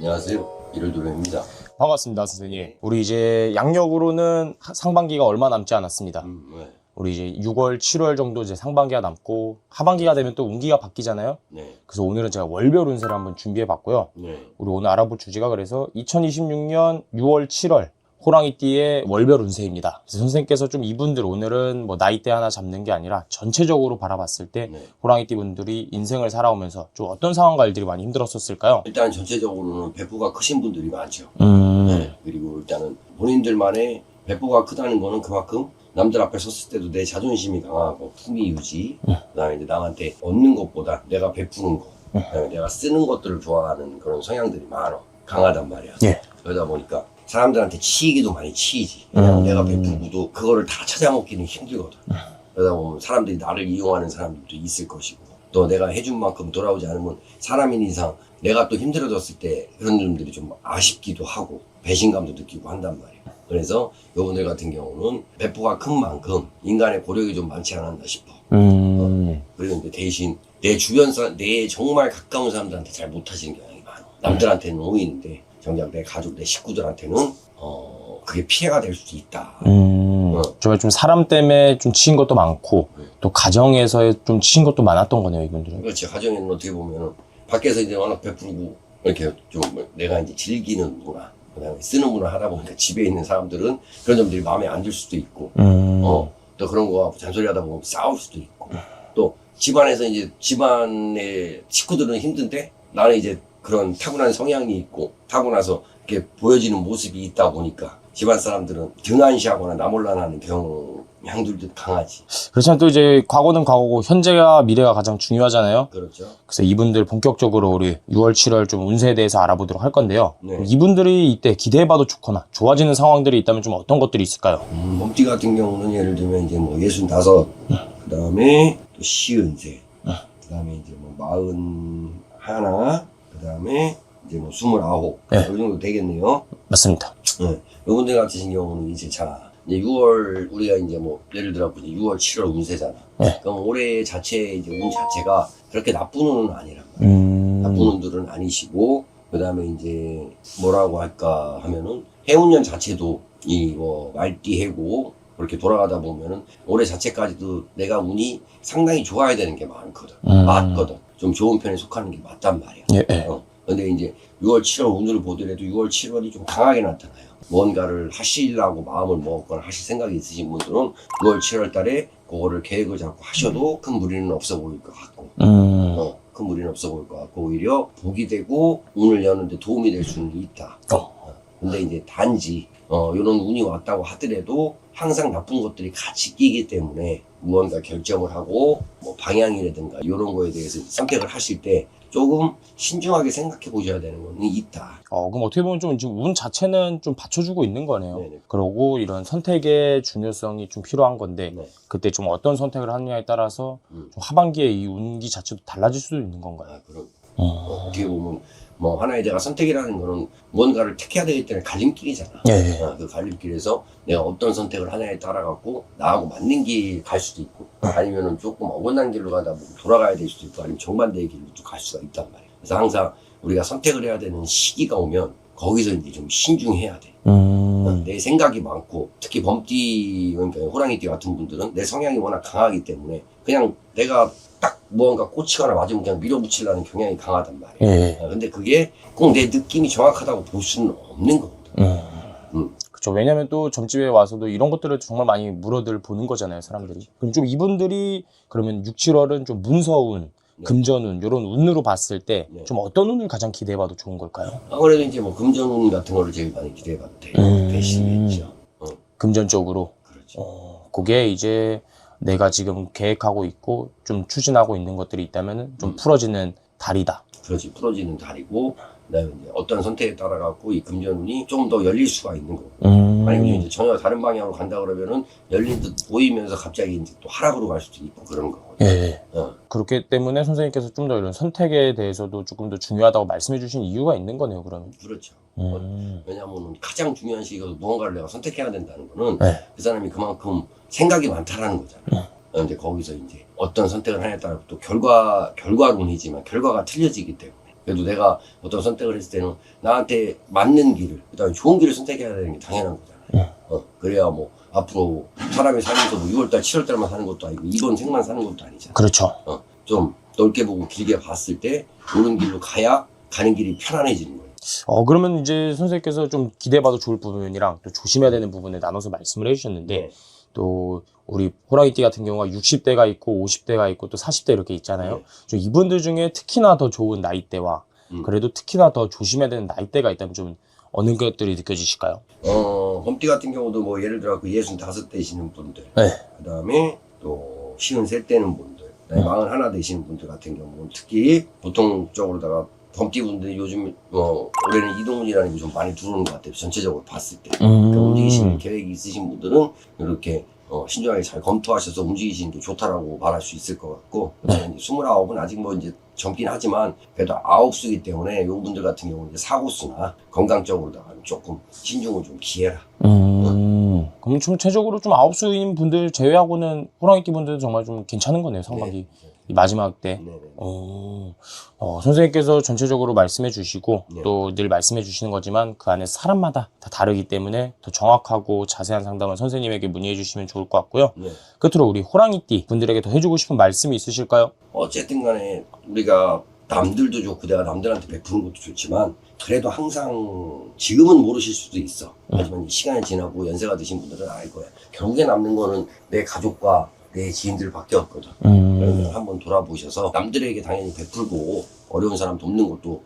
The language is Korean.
안녕하세요. 일요일도련입니다. 반갑습니다, 선생님. 우리 이제 양력으로는 상반기가 얼마 남지 않았습니다. 네. 우리 이제 6월, 7월 정도 이제 상반기가 남고 하반기가 되면 또 운기가 바뀌잖아요. 네. 그래서 오늘은 제가 월별 운세를 한번 준비해 봤고요. 네. 우리 오늘 알아볼 주제가 그래서 2026년 6월, 7월 호랑이띠의 월별 운세입니다. 그래서 선생님께서 좀 이분들 오늘은 뭐 나이대 하나 잡는 게 아니라 전체적으로 바라봤을 때 네. 호랑이띠 분들이 인생을 살아오면서 좀 어떤 상황과 일들이 많이 힘들었었을까요? 일단 전체적으로는 배포가 크신 분들이 많죠. 네. 그리고 일단은 본인들만의 배포가 크다는 거는 그만큼 남들 앞에 섰을 때도 내 자존심이 강하고 품위 유지, 그다음에 이제 남한테 얻는 것보다 내가 베푸는 거, 그다음에 내가 쓰는 것들을 좋아하는 그런 성향들이 강하단 말이야. 예. 그러다 보니까 사람들한테 치이기도 많이 치이지. 그냥 내가 베푸고도 그거를 다 찾아먹기는 힘들거든. 그러다 보면 사람들이 나를 이용하는 사람들도 있을 것이고, 또 내가 해준 만큼 돌아오지 않으면 사람인 이상 내가 또 힘들어졌을 때 그런 점들이 좀 아쉽기도 하고 배신감도 느끼고 한단 말이야. 그래서 여러분들 같은 경우는 배포가 큰 만큼 인간의 고력이 좀 많지 않았나 싶어. 그리고 이제 대신 내 주변 사람, 내 정말 가까운 사람들한테 잘 못하시는 경향이 많아. 남들한테는 오이는데 정작 내 가족, 내 식구들한테는 그게 피해가 될 수도 있다. 정말 좀 사람 때문에 좀 치인 것도 많고 또 가정에서 좀 치인 것도 많았던 거네요, 이분들은. 그렇지. 가정에는 어떻게 보면은 밖에서 이제 워낙 베풀고 이렇게 좀 내가 이제 즐기는 문화, 그다음에 쓰는 문화 하다 보니까 집에 있는 사람들은 그런 점들이 마음에 안 들 수도 있고, 또 그런 거 잔소리 하다 보면 싸울 수도 있고, 또 집안에서 이제 집안의 식구들은 힘든데 나는 이제 그런 타고난 성향이 있고 타고나서 이렇게 보여지는 모습이 있다 보니까 집안 사람들은 등한시하거나 나몰라하는 경향들도 강하지. 그렇지만 또 이제 과거는 과거고 현재와 미래가 가장 중요하잖아요. 그렇죠. 그래서 이분들 본격적으로 우리 6월, 7월 좀 운세에 대해서 알아보도록 할 건데요. 네. 이분들이 이때 기대해봐도 좋거나 좋아지는 상황들이 있다면 좀 어떤 것들이 있을까요? 몸띠 같은 경우는 예를 들면 이제 뭐 65, 그 다음에 또 시은세, 그 다음에 이제 뭐 41, 그 다음에 이제 뭐 29, 네. 이 정도 되겠네요. 맞습니다. 네. 이분들 같은 경우는 이제 자, 이제 6월, 우리가 이제 뭐 예를 들어 6월, 7월 운세잖아. 네. 그럼 올해 자체, 이제 운 자체가 그렇게 나쁜 운은 아니란 말이야. 나쁜 운들은 아니시고, 그 다음에 이제 뭐라고 할까 하면은 해운년 자체도 이 뭐 말띠 해고 그렇게 돌아가다 보면은 올해 자체까지도 내가 운이 상당히 좋아야 되는 게 많거든. 맞거든. 좀 좋은 편에 속하는 게 맞단 말이야. 예, 예. 근데 이제 6월, 7월 운을 보더라도 6월, 7월이 좀 강하게 나타나요. 뭔가를 하시려고 마음을 먹거나 하실 생각이 있으신 분들은 6월, 7월 달에 그거를 계획을 잡고 하셔도 큰 무리는 없어 보일 것 같고, 큰 무리는 없어 보일 것 같고, 오히려 복이 되고 운을 여는데 도움이 될 수는 있다. 근데 이제 단지, 이런 운이 왔다고 하더라도 항상 나쁜 것들이 같이 끼기 때문에 무언가 결정을 하고, 뭐 방향이라든가 이런 거에 대해서 선택을 하실 때 조금 신중하게 생각해 보셔야 되는 건 있다. 그럼 어떻게 보면 좀 지금 운 자체는 좀 받쳐주고 있는 거네요. 네네. 그러고 이런 선택의 중요성이 좀 필요한 건데, 네. 그때 좀 어떤 선택을 하느냐에 따라서 좀 하반기에 이 운기 자체도 달라질 수도 있는 건가요? 그럼 어떻게 보면 뭐 하나의 내가 선택이라는 거는 뭔가를 택해야 되기 때문에 갈림길이잖아. 예. 그 갈림길에서 내가 어떤 선택을 하냐에 따라 갖고 나하고 맞는 길 갈 수도 있고, 아니면은 조금 어긋난 길로 가다 보면 돌아가야 될 수도 있고, 아니면 정반대의 길로 갈 수가 있단 말이야. 그래서 항상 우리가 선택을 해야 되는 시기가 오면 거기서 이제 좀 신중해야 돼. 내 생각이 많고, 특히 범띠, 그러니까 호랑이띠 같은 분들은 내 성향이 워낙 강하기 때문에 그냥 내가 딱 무언가 꽂히거나 맞으면 그냥 밀어붙이려는 경향이 강하단 말이야. 예. 근데 그게 꼭 내 느낌이 정확하다고 볼 수는 없는 거거든. 그렇죠. 왜냐면 또 점집에 와서도 이런 것들을 정말 많이 물어들 보는 거잖아요, 사람들이. 그렇죠. 그럼 좀 이분들이 그러면 6, 7월은 좀 문서운, 네. 금전운 이런 운으로 봤을 때 네. 좀 어떤 운을 가장 기대해봐도 좋은 걸까요? 아무래도 이제 뭐 금전운 같은 거를 제일 많이 기대해봐도 되시겠죠. 금전 쪽으로. 그렇지. 그게 이제 내가 지금 계획하고 있고 좀 추진하고 있는 것들이 있다면 좀 풀어지는 달이다. 그렇지. 풀어지는 달이고, 그다음에 이제 어떤 선택에 따라 갖고 이 금전운이 좀 더 열릴 수가 있는 거고. 아니면 이제 전혀 다른 방향으로 간다 그러면은 열린 듯 보이면서 갑자기 이제 또 하락으로 갈 수도 있고 그런 거거든요. 예. 그렇기 때문에 선생님께서 좀 더 이런 선택에 대해서도 조금 더 중요하다고 말씀해 주신 이유가 있는 거네요, 그러면. 그렇죠. 왜냐하면 가장 중요한 시기가 무언가를 내가 선택해야 된다는 거는 네. 그 사람이 그만큼 생각이 많다라는 거잖아요. 근데 거기서 이제 어떤 선택을 하냐에 따라 또 결과론이지만 결과가 틀려지기 때문에 그래도 내가 어떤 선택을 했을 때는 나한테 맞는 길을, 그다음에 좋은 길을 선택해야 되는 게 당연한 거잖아요. 그래야 뭐 앞으로 사람이 살면서 뭐 6월달, 7월달만 사는 것도 아니고 이번 생만 사는 것도 아니잖아. 그렇죠. 좀 넓게 보고 길게 봤을 때 옳은 길로 가야 가는 길이 편안해지는 거예요. 그러면 이제 선생님께서 좀 기대해봐도 좋을 부분이랑 또 조심해야 되는 부분에 나눠서 말씀을 해주셨는데, 네. 또 우리 호랑이띠 같은 경우가 60대가 있고 50대가 있고 또 40대 이렇게 있잖아요. 네. 좀 이분들 중에 특히나 더 좋은 나이대와 그래도 특히나 더 조심해야 되는 나이대가 있다면 좀 어느 것들이 느껴지실까요? 범띠 같은 경우도 뭐 예를 들어 그 65 되시는 분들, 네. 그 다음에 또 53 되는 분들, 그다음에 41 되시는 분들 같은 경우는 특히 보통적으로다가 범띠 분들이 요즘 올해는 이동운이라는 게 좀 많이 들어오는 것 같아요. 전체적으로 봤을 때. 그러니까 움직이시는 계획이 있으신 분들은 이렇게 신중하게 잘 검토하셔서 움직이시는 게 좋다라고 말할 수 있을 것 같고, 저는 29은 아직 뭐 이제 젊긴 하지만 그래도 9수이기 때문에 요 분들 같은 경우는 이제 사고수나 건강적으로다가 조금 신중을 좀 기해라. 그럼 총체적으로 좀 9수인 분들 제외하고는 호랑이띠 분들은 정말 좀 괜찮은 거네요, 상반기. 이 마지막 때. 네네. 선생님께서 전체적으로 말씀해 주시고 네. 또 늘 말씀해 주시는 거지만 그 안에 사람마다 다 다르기 때문에 더 정확하고 자세한 상담은 선생님에게 문의해 주시면 좋을 것 같고요. 네. 끝으로 우리 호랑이띠 분들에게 더 해주고 싶은 말씀이 있으실까요? 어쨌든 간에 우리가 남들도 좋고 내가 남들한테 베푸는 것도 좋지만 그래도 항상 지금은 모르실 수도 있어. 하지만 시간이 지나고 연세가 드신 분들은 알 거야. 결국에 남는 거는 내 가족과 내 지인들밖에 없거든. 그래서 한번 돌아보셔서 남들에게 당연히 베풀고 어려운 사람 돕는 것도